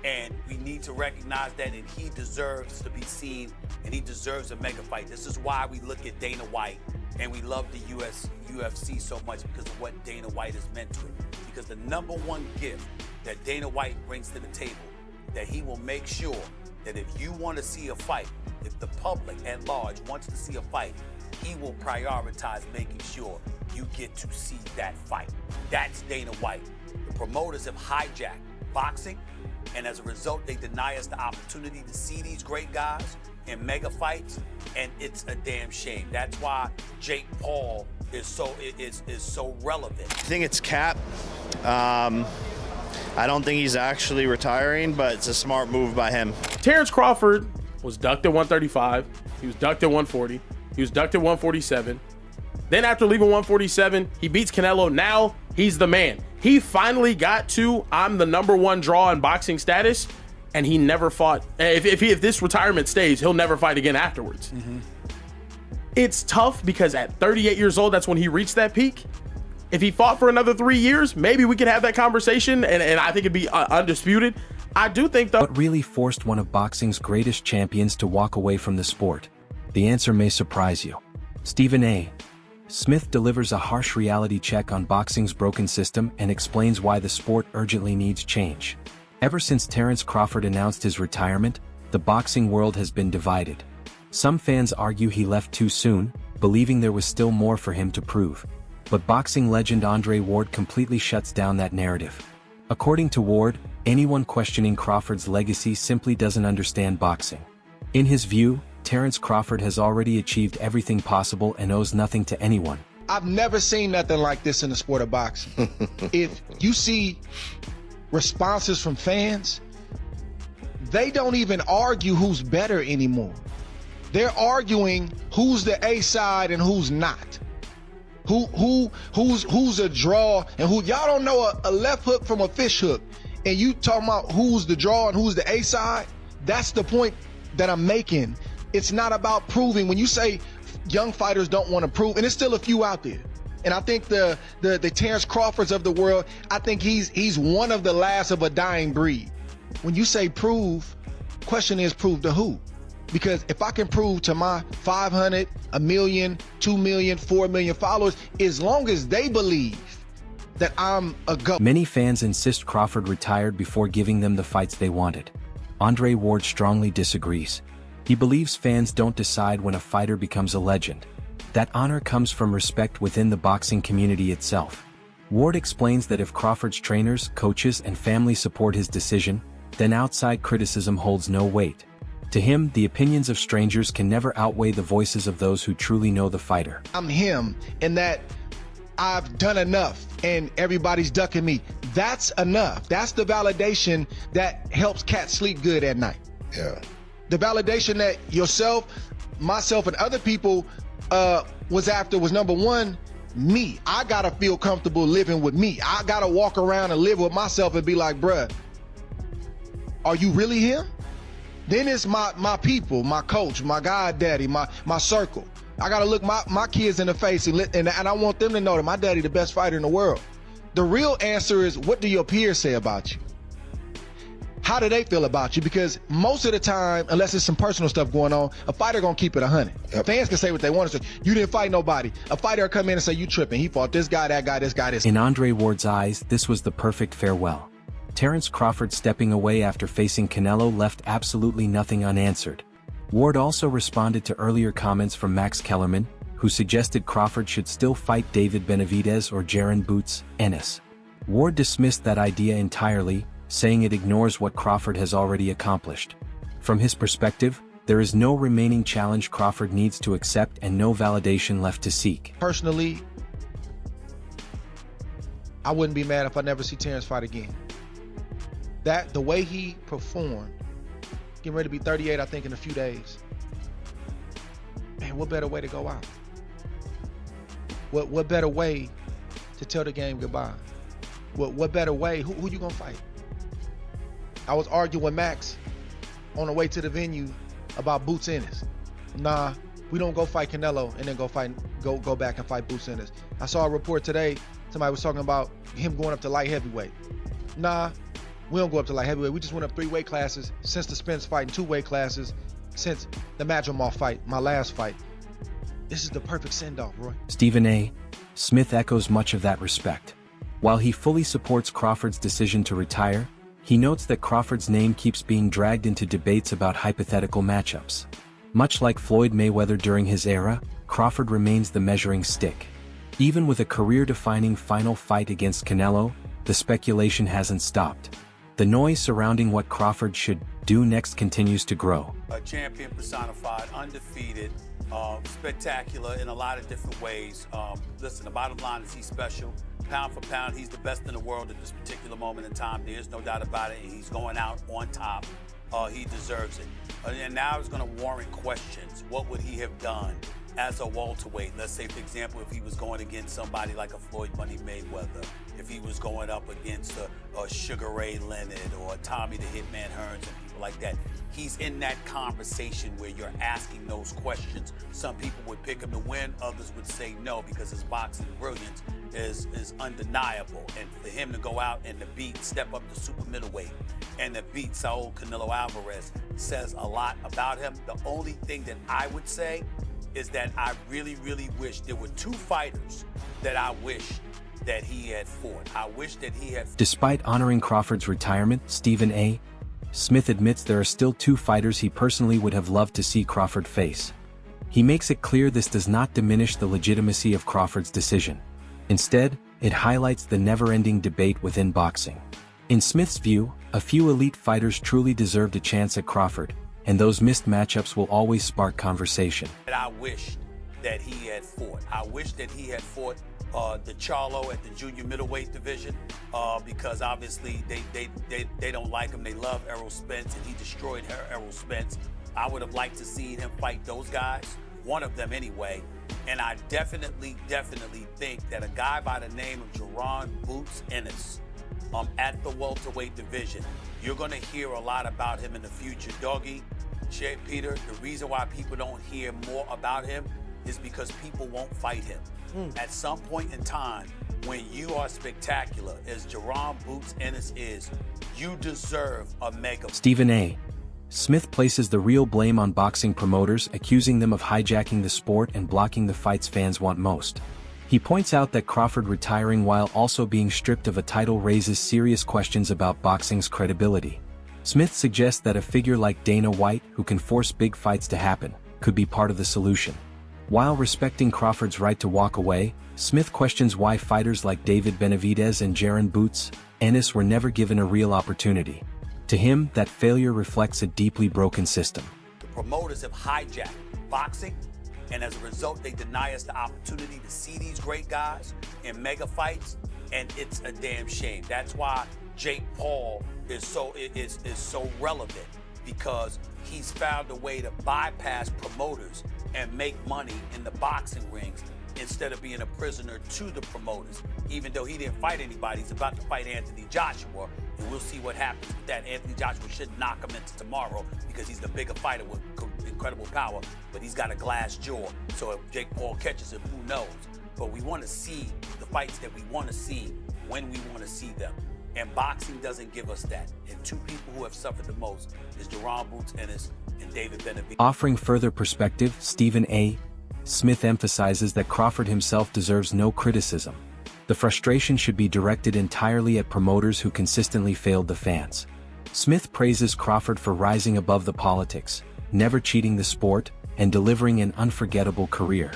And we need to recognize that, and he deserves to be seen, and he deserves a mega fight. This is why we look at Dana White, and we love the UFC so much, because of what Dana White has meant to it. Because the number one gift that Dana White brings to the table, that he will make sure that if you want to see a fight, if the public at large wants to see a fight, he will prioritize making sure you get to see that fight. That's Dana White. The promoters have hijacked boxing, and as a result, they deny us the opportunity to see these great guys in mega fights, and it's a damn shame. That's why Jake Paul is so relevant. I think it's Cap. I don't think he's actually retiring, but it's a smart move by him. Terence Crawford was ducked at 135. He was ducked at 140. He was ducked at 147. Then after leaving 147, he beats Canelo. Now he's the man. He finally got to, I'm the #1 draw in boxing status, and he never fought. If this retirement stays, he'll never fight again afterwards. It's tough because at 38 years old, that's when he reached that peak. If he fought for another 3 years, maybe we could have that conversation, and I think it'd be undisputed. I do think, though. What really forced one of boxing's greatest champions to walk away from the sport? The answer may surprise you. Stephen A. Smith delivers a harsh reality check on boxing's broken system and explains why the sport urgently needs change. Ever since Terence Crawford announced his retirement, the boxing world has been divided. Some fans argue he left too soon, believing there was still more for him to prove. But boxing legend Andre Ward completely shuts down that narrative. According to Ward, anyone questioning Crawford's legacy simply doesn't understand boxing. In his view, Terence Crawford has already achieved everything possible and owes nothing to anyone. I've never seen nothing like this in the sport of boxing. If you see responses from fans, they don't even argue who's better anymore. They're arguing who's the A side and who's not. Who's a draw and who. Y'all don't know a left hook from a fish hook, and you talking about who's the draw and who's the A side. That's the point that I'm making. It's not about proving. When you say young fighters don't want to prove, and there's still a few out there, and I think the Terence Crawfords of the world, I think he's one of the last of a dying breed. When you say prove, question is prove to who? Because if I can prove to my 500, 1 million, 2 million, 4 million followers, as long as they believe that I'm a GOAT. Many fans insist Crawford retired before giving them the fights they wanted. Andre Ward strongly disagrees. He believes fans don't decide when a fighter becomes a legend. That honor comes from respect within the boxing community itself. Ward explains that if Crawford's trainers, coaches, and family support his decision, then outside criticism holds no weight. To him, the opinions of strangers can never outweigh the voices of those who truly know the fighter. I'm him, and that I've done enough, and everybody's ducking me. That's enough. That's the validation that helps cats sleep good at night. Yeah. The validation that yourself, myself, and other people was after was number one, me. I gotta feel comfortable living with me. I gotta walk around and live with myself and be like, bruh, are you really him? Then it's my people, my coach, my goddaddy, my circle. I gotta look my kids in the face and I want them to know that my daddy the best fighter in the world. The real answer is, what do your peers say about you? How do they feel about you? Because most of the time, unless there's some personal stuff going on, a fighter gonna keep it 100. Yep. Fans can say what they want to say. You didn't fight nobody. A fighter will come in and say, you tripping. He fought this guy, that guy, this guy, this. In Andre Ward's eyes, this was the perfect farewell. Terence Crawford stepping away after facing Canelo left absolutely nothing unanswered. Ward also responded to earlier comments from Max Kellerman, who suggested Crawford should still fight David Benavidez or Jaron Boots Ennis. Ward dismissed that idea entirely, saying it ignores what Crawford has already accomplished. From his perspective, there is no remaining challenge Crawford needs to accept and no validation left to seek. Personally, I wouldn't be mad if I never see Terence fight again. The way he performed, getting ready to be 38, I think, in a few days. Man, what better way to go out? What better way to tell the game goodbye? What better way? Who you gonna fight? I was arguing with Max on the way to the venue about Boots Ennis. Nah, we don't go fight Canelo and then go back and fight Boots Ennis. I saw a report today, somebody was talking about him going up to light heavyweight. Nah, We don't go up to light heavyweight. We just went up 3 weight classes since the Spence fight and 2 weight classes since the Madrimov fight, my last fight. This is the perfect send-off, Roy. Stephen A. Smith echoes much of that respect. While he fully supports Crawford's decision to retire, he notes that Crawford's name keeps being dragged into debates about hypothetical matchups. Much like Floyd Mayweather during his era, Crawford remains the measuring stick. Even with a career-defining final fight against Canelo, the speculation hasn't stopped. The noise surrounding what Crawford should do next continues to grow. A champion personified, undefeated, spectacular in a lot of different ways. Listen, the bottom line is he's special. Pound for pound, he's the best in the world at this particular moment in time. There's no doubt about it, and he's going out on top. He deserves it. And now it's going to warrant questions. What would he have done as a welterweight? Let's say, for example, if he was going against somebody like a Floyd Money Mayweather, if he was going up against a Sugar Ray Leonard or a Tommy the Hitman Hearns and people like that. He's in that conversation where you're asking those questions. Some people would pick him to win, others would say no because his boxing brilliance is undeniable. And for him to go out and to step up to super middleweight and to beat Saul Canelo Alvarez says a lot about him. The only thing that I would say is that I really, really wish there were 2 fighters that I wish that he had fought. I wish that he had. Despite honoring Crawford's retirement, Stephen A. Smith admits there are still 2 fighters he personally would have loved to see Crawford face. He makes it clear this does not diminish the legitimacy of Crawford's decision. Instead, it highlights the never-ending debate within boxing. In Smith's view, a few elite fighters truly deserved a chance at Crawford, and those missed matchups will always spark conversation. I wish that he had fought. I wish that he had fought the Charlo at the junior middleweight division because obviously they don't like him. They love Errol Spence, and he destroyed Errol Spence. I would have liked to see him fight those guys, one of them anyway. And I definitely think that a guy by the name of Jerron Boots Ennis at the welterweight division, you're going to hear a lot about him in the future. Doggy, Peter, the reason why people don't hear more about him is because people won't fight him. At some point in time, when you are spectacular, as Jerron Boots Ennis is, you deserve a mega. Stephen A. Smith places the real blame on boxing promoters, accusing them of hijacking the sport and blocking the fights fans want most. He points out that Crawford retiring while also being stripped of a title raises serious questions about boxing's credibility. Smith suggests that a figure like Dana White, who can force big fights to happen, could be part of the solution. While respecting Crawford's right to walk away, Smith questions why fighters like David Benavidez and Jerron Boots Ennis were never given a real opportunity. To him, that failure reflects a deeply broken system. The promoters have hijacked boxing, and as a result, they deny us the opportunity to see these great guys in mega fights, and it's a damn shame. That's why Jake Paul is so relevant, because he's found a way to bypass promoters and make money in the boxing rings instead of being a prisoner to the promoters. Even though he didn't fight anybody, he's about to fight Anthony Joshua, and we'll see what happens with that. Anthony Joshua should knock him into tomorrow because he's the bigger fighter with incredible power, but he's got a glass jaw. So if Jake Paul catches him, who knows? But we want to see the fights that we want to see when we want to see them. And boxing doesn't give us that. And 2 people who have suffered the most is Jerron Boots Ennis and David Benavidez. Offering further perspective, Stephen A. Smith emphasizes that Crawford himself deserves no criticism. The frustration should be directed entirely at promoters who consistently failed the fans. Smith praises Crawford for rising above the politics, never cheating the sport, and delivering an unforgettable career.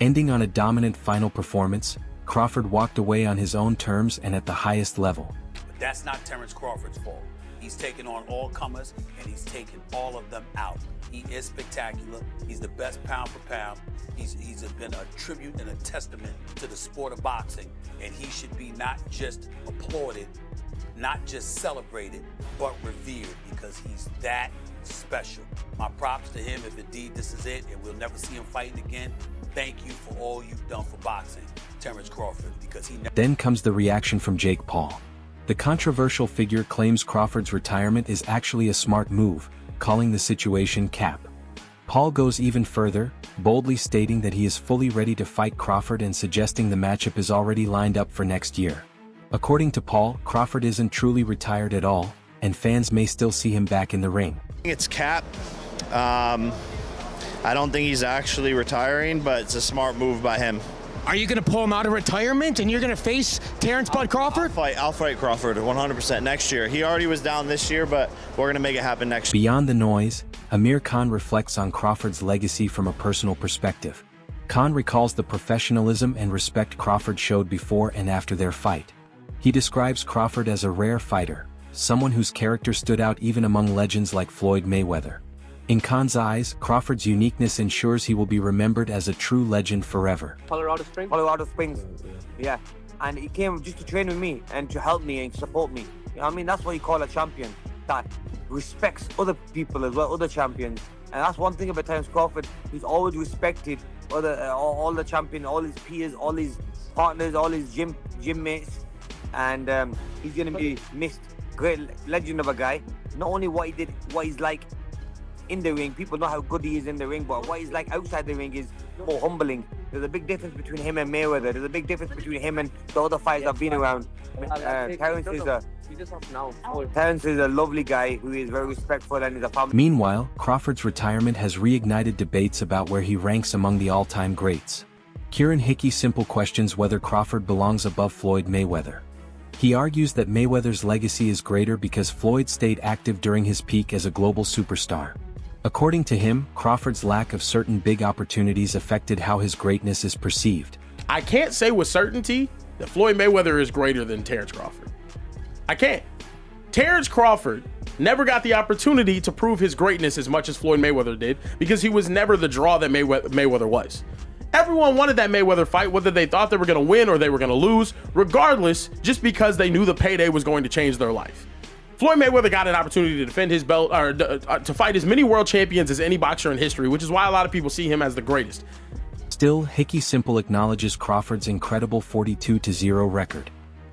Ending on a dominant final performance, Crawford walked away on his own terms and at the highest level. But that's not Terence Crawford's fault. He's taken on all comers, and he's taken all of them out. He is spectacular. He's the best pound for pound. He's been a tribute and a testament to the sport of boxing, and he should be not just applauded, not just celebrated, but revered, because he's that special. My props to him. If indeed this is it and we'll never see him fighting again, thank you for all you've done for boxing, Terence Crawford, because he never. Then comes the reaction from Jake Paul. The controversial figure claims Crawford's retirement is actually a smart move, calling the situation cap. Paul goes even further, boldly stating that he is fully ready to fight Crawford and suggesting the matchup is already lined up for next year. According to Paul, Crawford isn't truly retired at all, and fans may still see him back in the ring. It's cap. I don't think he's actually retiring, but it's a smart move by him. Are you going to pull him out of retirement and you're going to face Terence Bud Crawford? I'll fight Crawford 100% next year. He already was down this year, but we're going to make it happen next year. Beyond the noise, Amir Khan reflects on Crawford's legacy from a personal perspective. Khan recalls the professionalism and respect Crawford showed before and after their fight. He describes Crawford as a rare fighter, someone whose character stood out even among legends like Floyd Mayweather. In Khan's eyes, Crawford's uniqueness ensures he will be remembered as a true legend forever. Colorado Springs, yeah. And he came just to train with me and to help me and support me. You know what I mean? That's what you call a champion, that respects other people as well, other champions. And that's one thing about Terence Crawford. He's always respected all the champions, all his peers, all his partners, all his gym mates. And he's going to be missed. Great legend of a guy. Not only what he did, what he's like in the ring. People know how good he is in the ring, but what he's like outside the ring is more humbling. There's a big difference between him and Mayweather. There's a big difference between him and the other fighters I've been around. Terence is a lovely guy who is very respectful and is a family. Meanwhile, Crawford's retirement has reignited debates about where he ranks among the all-time greats. Kieran Hickey simple questions whether Crawford belongs above Floyd Mayweather. He argues that Mayweather's legacy is greater because Floyd stayed active during his peak as a global superstar. According to him, Crawford's lack of certain big opportunities affected how his greatness is perceived. I can't say with certainty that Floyd Mayweather is greater than Terence Crawford. I can't. Terence Crawford never got the opportunity to prove his greatness as much as Floyd Mayweather did because he was never the draw that Mayweather was. Everyone wanted that Mayweather fight, whether they thought they were going to win or they were going to lose, regardless, just because they knew the payday was going to change their life. Floyd Mayweather got an opportunity to defend his belt, or to fight as many world champions as any boxer in history, which is why a lot of people see him as the greatest. Still, Hickey Simple acknowledges Crawford's incredible 42-0 record.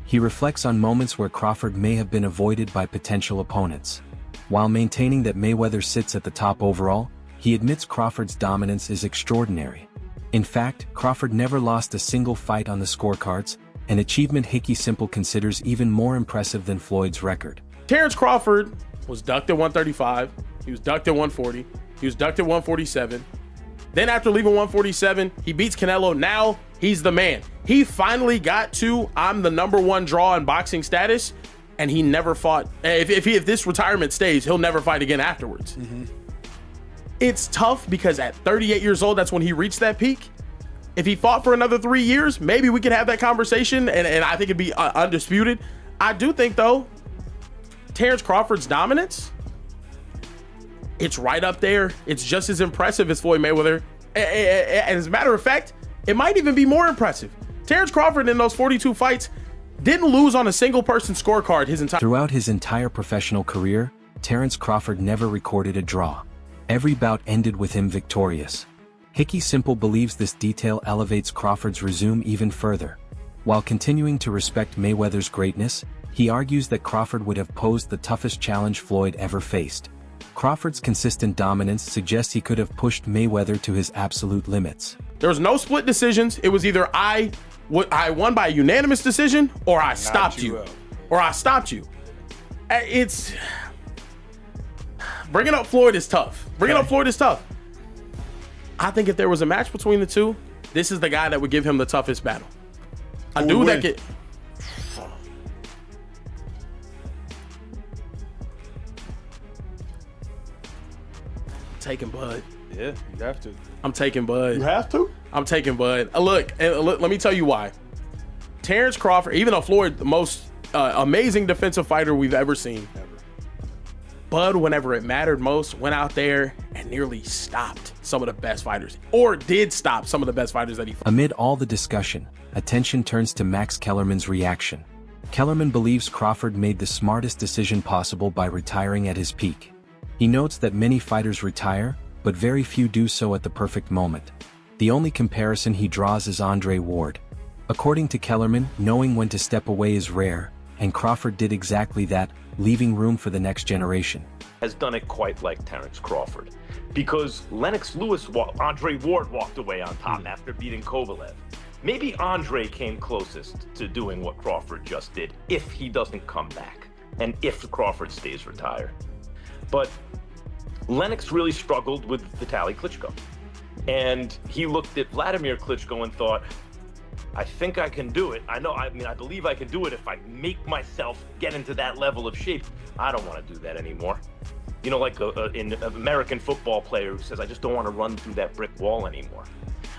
He reflects on moments where Crawford may have been avoided by potential opponents. While maintaining that Mayweather sits at the top overall, he admits Crawford's dominance is extraordinary. In fact, Crawford never lost a single fight on the scorecards, an achievement Hickey Simple considers even more impressive than Floyd's record. Terence Crawford was ducked at 135, he was ducked at 140, he was ducked at 147. Then after leaving 147, he beats Canelo. Now he's the man. He finally got to I'm the #1 draw in boxing status, and he never fought. If this retirement stays, he'll never fight again afterwards. It's tough because at 38 years old, that's when he reached that peak. If he fought for another 3 years, maybe we could have that conversation, and I think it'd be undisputed. I do think, though, Terence Crawford's dominance, it's right up there. It's just as impressive as Floyd Mayweather. And as a matter of fact, it might even be more impressive. Terence Crawford in those 42 fights didn't lose on a single person scorecard his entire. Throughout his entire professional career, Terence Crawford never recorded a draw. Every bout ended with him victorious. Hickey Simple believes this detail elevates Crawford's resume even further. While continuing to respect Mayweather's greatness, he argues that Crawford would have posed the toughest challenge Floyd ever faced. Crawford's consistent dominance suggests he could have pushed Mayweather to his absolute limits. There was no split decisions. It was either I won by a unanimous decision, or I stopped you. Or I stopped you. It's bringing up Floyd is tough. I think if there was a match between the two, this is the guy that would give him the toughest battle. A dude that could. Taking Bud. Yeah, you have to. I'm taking Bud. You have to? I'm taking Bud. Look, let me tell you why. Terence Crawford, even though Floyd, the most amazing defensive fighter we've ever seen, Bud, whenever it mattered most, went out there and nearly stopped some of the best fighters, or did stop some of the best fighters that he fought. Amid all the discussion, attention turns to Max Kellerman's reaction. Kellerman believes Crawford made the smartest decision possible by retiring at his peak. He notes that many fighters retire, but very few do so at the perfect moment. The only comparison he draws is Andre Ward. According to Kellerman, knowing when to step away is rare, and Crawford did exactly that, leaving room for the next generation. Has done it quite like Terence Crawford, because Lennox Lewis, Andre Ward walked away on top after beating Kovalev. Maybe Andre came closest to doing what Crawford just did, if he doesn't come back, and if Crawford stays retired. But Lennox really struggled with Vitaly Klitschko. And he looked at Vladimir Klitschko and thought, I think I can do it. I believe I can do it if I make myself get into that level of shape. I don't want to do that anymore. You know, like an American football player who says, I just don't want to run through that brick wall anymore.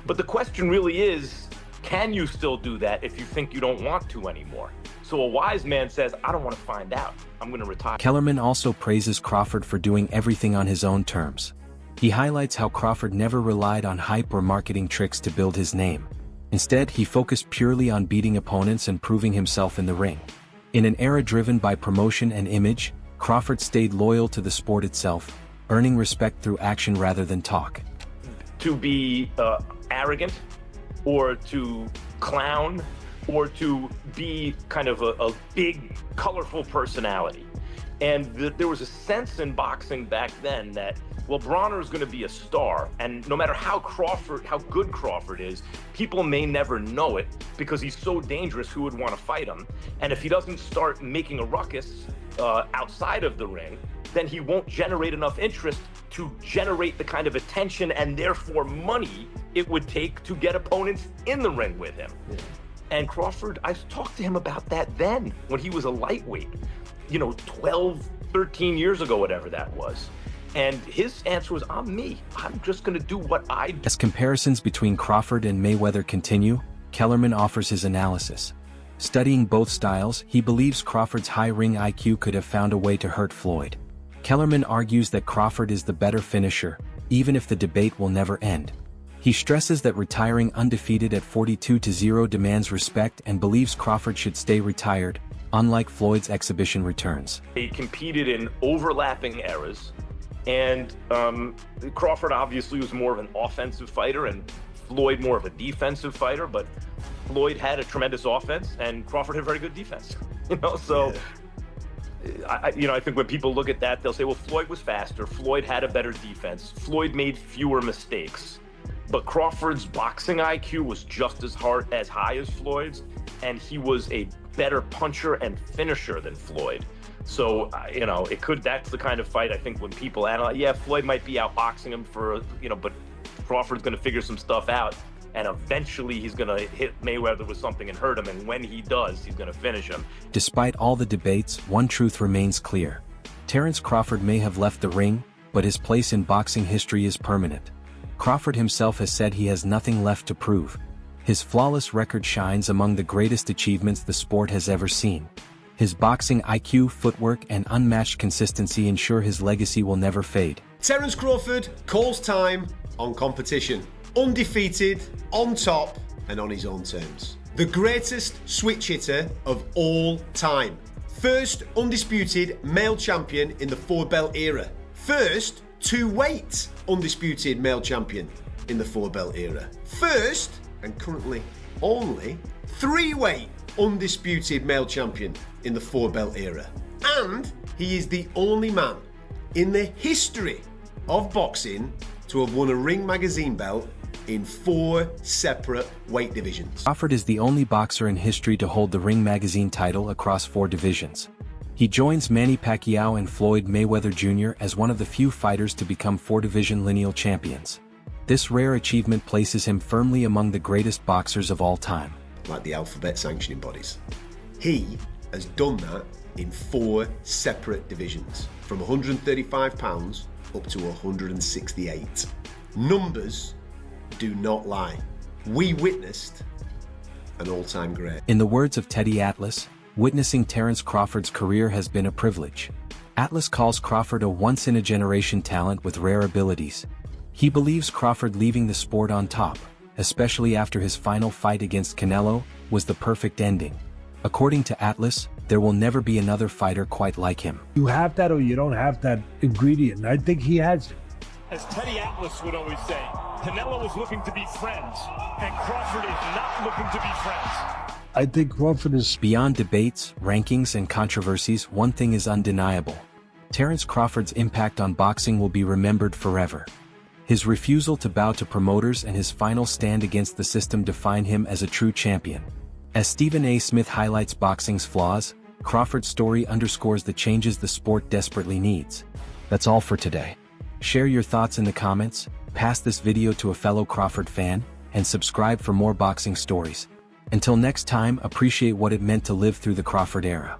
But the question really is, can you still do that if you think you don't want to anymore? So a wise man says, I don't want to find out. I'm going to retire. Kellerman also praises Crawford for doing everything on his own terms. He highlights how Crawford never relied on hype or marketing tricks to build his name. Instead, he focused purely on beating opponents and proving himself in the ring. In an era driven by promotion and image, Crawford stayed loyal to the sport itself, earning respect through action rather than talk. To be arrogant, or to clown, or to be kind of a big, colorful personality. And there was a sense in boxing back then that, well, Bronner is going to be a star, and no matter how good Crawford is, people may never know it because he's so dangerous. Who would want to fight him? And if he doesn't start making a ruckus outside of the ring, then he won't generate enough interest to generate the kind of attention and therefore money it would take to get opponents in the ring with him. Yeah. And Crawford, I talked to him about that then when he was a lightweight, 12, 13 years ago, whatever that was. And his answer was, I'm me. I'm just going to do what I do. As comparisons between Crawford and Mayweather continue, Kellerman offers his analysis. Studying both styles, he believes Crawford's high ring IQ could have found a way to hurt Floyd. Kellerman argues that Crawford is the better finisher, even if the debate will never end. He stresses that retiring undefeated at 42-0 demands respect and believes Crawford should stay retired, unlike Floyd's exhibition returns. He competed in overlapping eras, and Crawford obviously was more of an offensive fighter and Floyd more of a defensive fighter, but Floyd had a tremendous offense and Crawford had very good defense. So I think when people look at that, they'll say, well, Floyd was faster, Floyd had a better defense, Floyd made fewer mistakes. But Crawford's boxing IQ was just as high as Floyd's, and he was a better puncher and finisher than Floyd. So, that's the kind of fight I think when people analyze, yeah, Floyd might be outboxing him but Crawford's going to figure some stuff out, and eventually he's going to hit Mayweather with something and hurt him, and when he does, he's going to finish him. Despite all the debates, one truth remains clear. Terence Crawford may have left the ring, but his place in boxing history is permanent. Crawford himself has said he has nothing left to prove. His flawless record shines among the greatest achievements the sport has ever seen. His boxing IQ, footwork, and unmatched consistency ensure his legacy will never fade. Terence Crawford calls time on competition. Undefeated, on top, and on his own terms. The greatest switch hitter of all time. First undisputed male champion in the 4-belt era. First two-weight undisputed male champion in the 4-belt era. First, and currently only, 3-weight undisputed male champion in the 4-belt era. And he is the only man in the history of boxing to have won a Ring magazine belt in 4 separate weight divisions. Crawford is the only boxer in history to hold the Ring magazine title across 4 divisions. He joins Manny Pacquiao and Floyd Mayweather Jr. as one of the few fighters to become 4-division lineal champions. This rare achievement places him firmly among the greatest boxers of all time. Like the alphabet sanctioning bodies. He has done that in 4 separate divisions, from 135 pounds up to 168. Numbers do not lie. We witnessed an all-time great. In the words of Teddy Atlas, witnessing Terence Crawford's career has been a privilege. Atlas calls Crawford a once-in-a-generation talent with rare abilities. He believes Crawford leaving the sport on top, especially after his final fight against Canelo, was the perfect ending. According to Atlas, there will never be another fighter quite like him. You have that or you don't have that ingredient. I think he has it. As Teddy Atlas would always say, Canelo is looking to be friends, and Crawford is not looking to be friends. I think Crawford is... Beyond debates, rankings, and controversies, one thing is undeniable. Terence Crawford's impact on boxing will be remembered forever. His refusal to bow to promoters and his final stand against the system define him as a true champion. As Stephen A. Smith highlights boxing's flaws, Crawford's story underscores the changes the sport desperately needs. That's all for today. Share your thoughts in the comments, pass this video to a fellow Crawford fan, and subscribe for more boxing stories. Until next time, appreciate what it meant to live through the Crawford era.